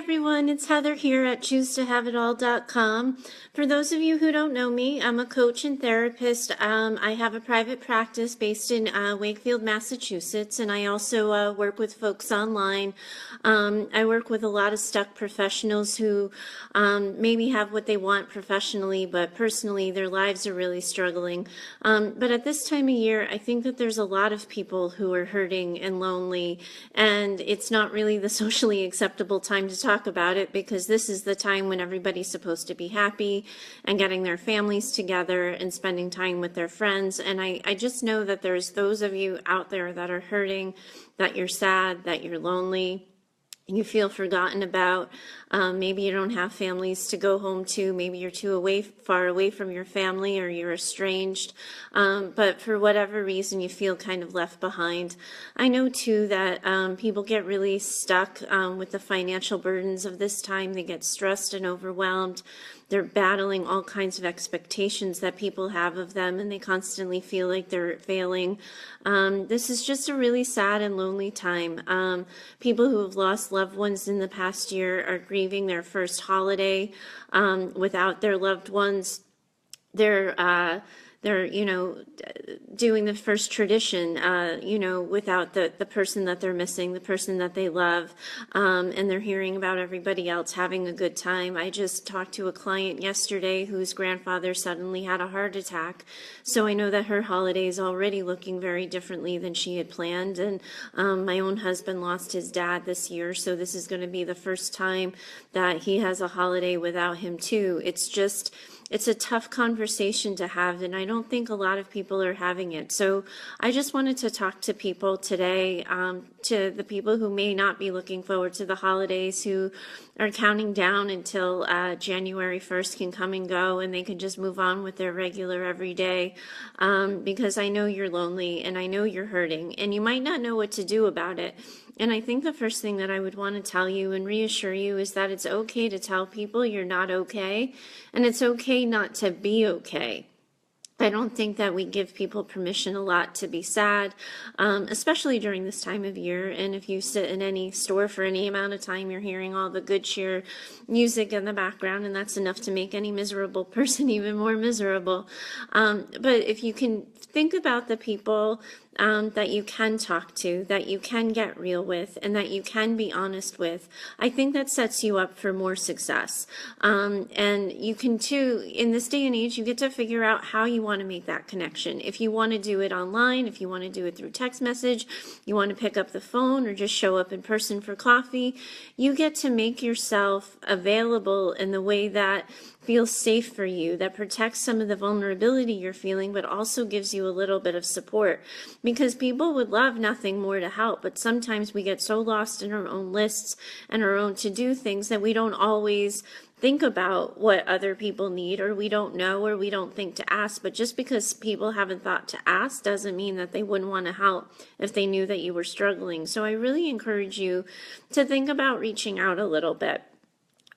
everyone, it's Heather here at choosetohaveitall.com. For those of you who don't know me, I'm a coach and therapist. I have a private practice based in Wakefield, Massachusetts, and I also work with folks online. I work with a lot of stuck professionals who maybe have what they want professionally, but personally their lives are really struggling. But at this time of year, I think that there's a lot of people who are hurting and lonely, and it's not really the socially acceptable time to talk about it, because this is the time when everybody's supposed to be happy and getting their families together and spending time with their friends. And I just know that there's those of you out there that are hurting, that you're sad, that you're lonely, you feel forgotten about. Maybe you don't have families to go home to. Maybe you're too far away from your family, or you're estranged. But for whatever reason, you feel kind of left behind. I know too that people get really stuck with the financial burdens of this time. They get stressed and overwhelmed. They're battling all kinds of expectations that people have of them, and they constantly feel like they're failing. This is just a really sad and lonely time. People who have lost loved ones in the past year are grieving their first holiday without their loved ones. They're doing the first tradition, without the person that they're missing, the person that they love, and they're hearing about everybody else having a good time. I just talked to a client yesterday whose grandfather suddenly had a heart attack, so I know that her holiday is already looking very differently than she had planned. And my own husband lost his dad this year, so this is going to be the first time that he has a holiday without him too. It's a tough conversation to have, and I don't think a lot of people are having it. So I just wanted to talk to people today, to the people who may not be looking forward to the holidays, who are counting down until January 1st can come and go, and they can just move on with their regular everyday, because I know you're lonely, and I know you're hurting, and you might not know what to do about it. And I think the first thing that I would want to tell you and reassure you is that it's okay to tell people you're not okay, and it's okay not to be okay. I don't think that we give people permission a lot to be sad, especially during this time of year. And if you sit in any store for any amount of time, you're hearing all the good cheer music in the background, and that's enough to make any miserable person even more miserable. But if you can think about the people that you can talk to, that you can get real with, and that you can be honest with, I think that sets you up for more success. And you can too, in this day and age, you get to figure out how you want to make that connection. If you want to do it online, if you want to do it through text message, you want to pick up the phone or just show up in person for coffee, you get to make yourself available in the way that feels safe for you, that protects some of the vulnerability you're feeling, but also gives you a little bit of support. Because people would love nothing more to help, but sometimes we get so lost in our own lists and our own to-do things that we don't always think about what other people need, or we don't know, or we don't think to ask. But just because people haven't thought to ask doesn't mean that they wouldn't want to help if they knew that you were struggling. So I really encourage you to think about reaching out a little bit.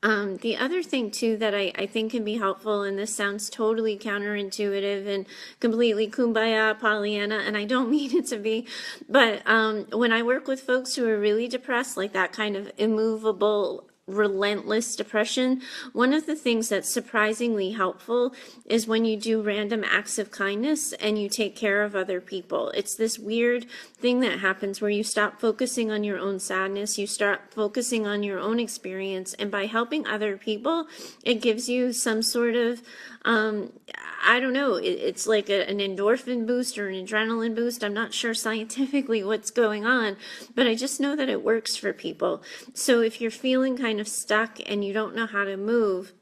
The other thing too that I think can be helpful, and this sounds totally counterintuitive and completely Kumbaya, Pollyanna, and I don't mean it to be, but when I work with folks who are really depressed, like that kind of immovable, relentless depression, one of the things that's surprisingly helpful is when you do random acts of kindness and you take care of other people. It's this weird thing that happens where you stop focusing on your own sadness, you start focusing on your own experience, and by helping other people, it gives you some sort of I don't know, it's like an endorphin boost or an adrenaline boost. I'm not sure scientifically what's going on, but I just know that it works for people. So if you're feeling kind of stuck and you don't know how to move,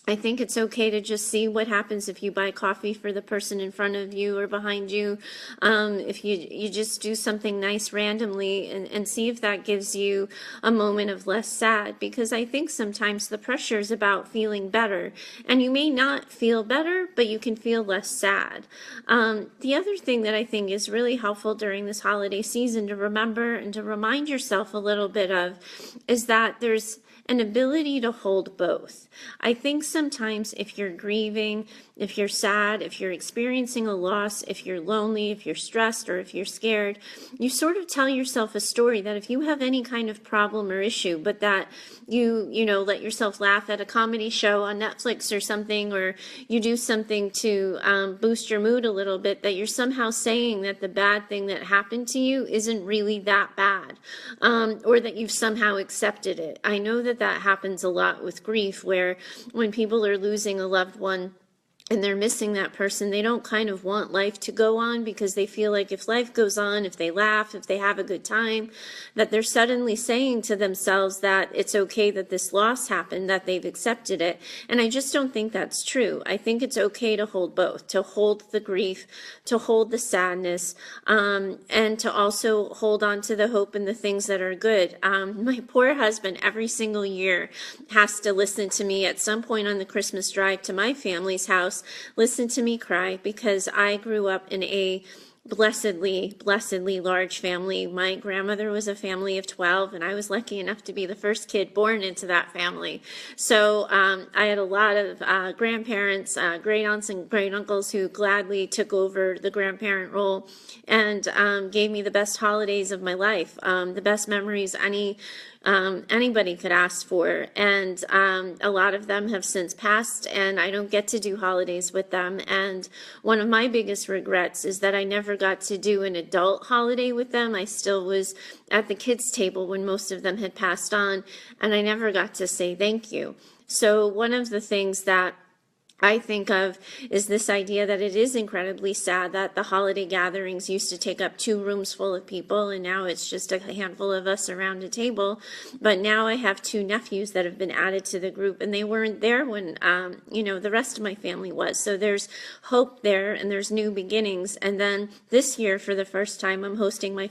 I think it's okay to just see what happens if you buy coffee for the person in front of you or behind you. If you just do something nice randomly and see if that gives you a moment of less sad, because I think sometimes the pressure is about feeling better, and you may not feel better, but you can feel less sad. The other thing that I think is really helpful during this holiday season to remember and to remind yourself a little bit of is that there's an ability to hold both. I think sometimes if you're grieving, if you're sad, if you're experiencing a loss, if you're lonely, if you're stressed, or if you're scared, you sort of tell yourself a story that if you have any kind of problem or issue, but that you know, let yourself laugh at a comedy show on Netflix or something, or you do something to boost your mood a little bit, that you're somehow saying that the bad thing that happened to you isn't really that bad, or that you've somehow accepted it. I know that that happens a lot with grief, where when people are losing a loved one and they're missing that person, they don't kind of want life to go on, because they feel like if life goes on, if they laugh, if they have a good time, that they're suddenly saying to themselves that it's okay that this loss happened, that they've accepted it. And I just don't think that's true. I think it's okay to hold both, to hold the grief, to hold the sadness, and to also hold on to the hope and the things that are good. My poor husband, every single year, has to listen to me at some point on the Christmas drive to my family's house, listen to me cry, because I grew up in a blessedly large family. My grandmother was a family of 12, and I was lucky enough to be the first kid born into that family. So I had a lot of grandparents, great aunts and great uncles who gladly took over the grandparent role and gave me the best holidays of my life, the best memories anybody could ask for. And a lot of them have since passed, and I don't get to do holidays with them. And one of my biggest regrets is that I never got to do an adult holiday with them. I still was at the kids' table when most of them had passed on, and I never got to say thank you. So one of the things that I think of is this idea that it is incredibly sad that the holiday gatherings used to take up 2 rooms full of people, and now it's just a handful of us around a table. But now I have 2 nephews that have been added to the group, and they weren't there when, the rest of my family was. So there's hope there, and there's new beginnings. And then this year, for the first time, I'm hosting my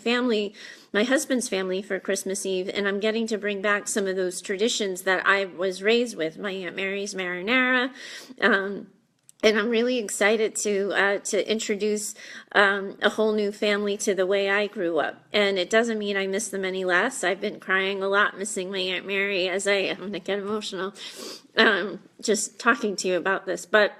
husband's family for Christmas Eve, and I'm getting to bring back some of those traditions that I was raised with, my Aunt Mary's marinara, and I'm really excited to introduce a whole new family to the way I grew up. And it doesn't mean I miss them any less. I've been crying a lot missing my Aunt Mary, I'm going to get emotional just talking to you about this. But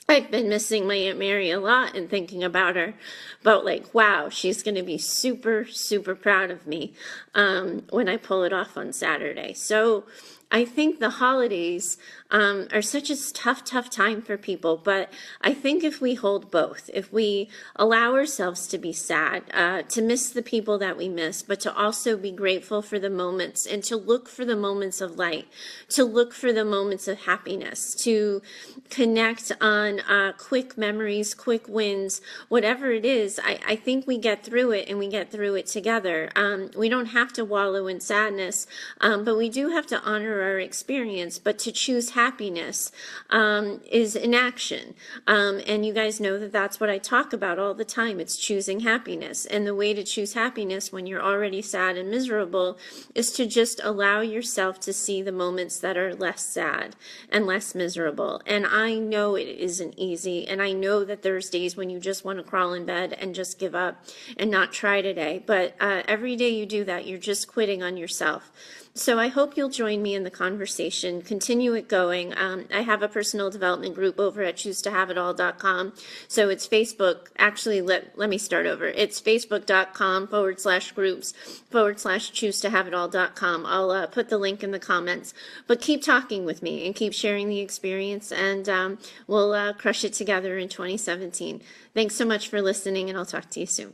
I've been missing my Aunt Mary a lot and thinking about her, but wow, she's going to be super, super proud of me when I pull it off on Saturday. So I think the holidays are such a tough time for people, but I think if we hold both, if we allow ourselves to be sad, to miss the people that we miss, but to also be grateful for the moments and to look for the moments of light, to look for the moments of happiness, to connect on quick memories, quick wins, whatever it is, I think we get through it, and we get through it together. We don't have to wallow in sadness, but we do have to honor our experience. But to choose happiness is an action. And you guys know that that's what I talk about all the time. It's choosing happiness. And the way to choose happiness when you're already sad and miserable is to just allow yourself to see the moments that are less sad and less miserable. And I know it isn't easy. And I know that there's days when you just want to crawl in bed and just give up and not try today. But every day you do that, you're just quitting on yourself. So I hope you'll join me in the conversation, continue it going. I have a personal development group over at choosetohaveitall.com. So it's Facebook, actually, let me start over. It's facebook.com/groups/choosetohaveitall.com. I'll put the link in the comments, but keep talking with me and keep sharing the experience, and we'll crush it together in 2017. Thanks so much for listening, and I'll talk to you soon.